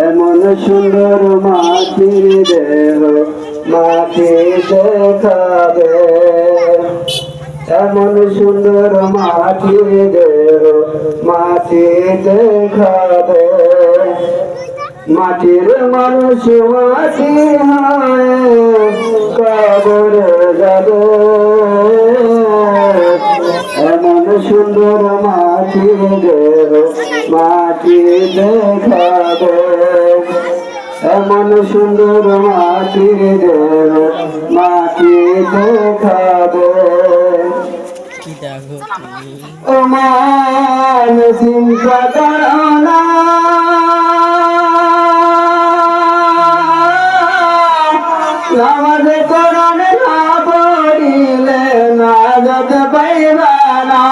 এমন সুন্দর মাটির দেহ মাটি দেখাবে, এমন সুন্দর মাটির দেহ মাটি দেখাবে। মাটির মানুষ মাটি হয় কবরে যাবে, এমন সুন্দর মাটির দেহ মাটি দেখাবে, এমন সুন্দর মাটির দেহ মাটি দেখাবে। ও মান চিন্তা করো না, নামাজ কোরআন না পড়িলে নাজাত পাইবা না।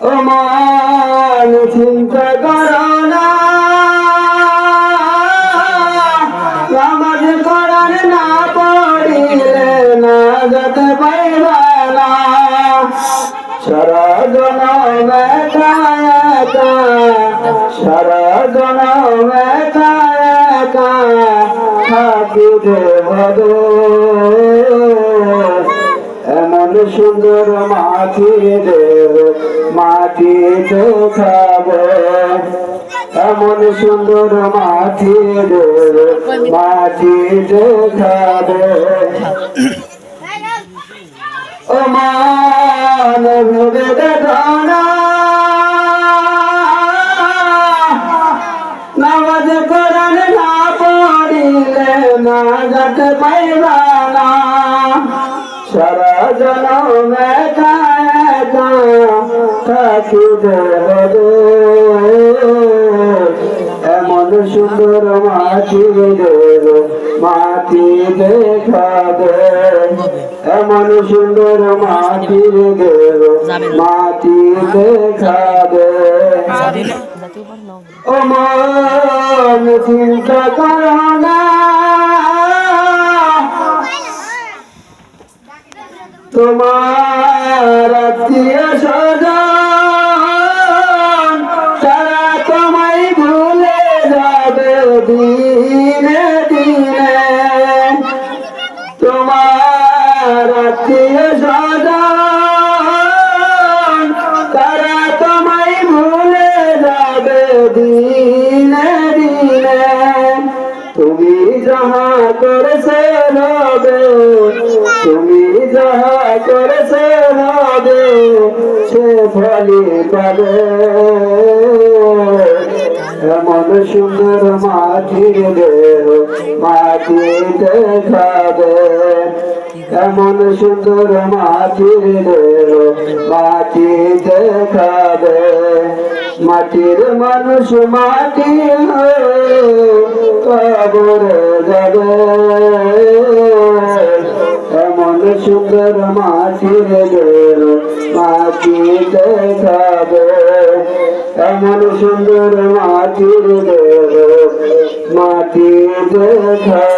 ও মান চিন্তা করো না, নামাজ কোরআন না পড়িলে নাজাত পাইবা না। সারা জনম একা একা, সারা জনম একা একা থাকিতে হবে, এমন সুন্দর মাটির দেহ মাটি দেখাবে, এমন সুন্দর মাটির দেহ মাটি দেখাবে। ও মান ভেবে দেখো না, নামাজ কোরআন না পড়িলে নাজাত পাইবা না। সারা জনম একা একা থাকিতে হবে, এমন সুন্দর মাটির দেহ মাটি দেখাবে, এমন সুন্দর মাটির দেহ মাটি দেখাবে। ও মান চিন্তা করো না, তোমার আত্মীয় স্বজন তারা তোমায় ভুলে যাবে দিনে দিনে। তোমার আত্মীয় স্বজন তারা তোমায় ভুলে যাবে দিনে দিনে। তুমি যাহা করেছে রবে, তুমি যাহা করেছে রবে সে ফলই পাবে, এমন সুন্দর মাটির দেহ মাটি দেখাবে, এমন সুন্দর মাটির দেহ মাটি দেখাবে। মাটির মানুষ মাটি হয়ে কবরে যাবে, এমন সুন্দর মাটির দেহ মাটি দেখাবে, এমন সুন্দর মাটির দেহ মাটি দেখাবে।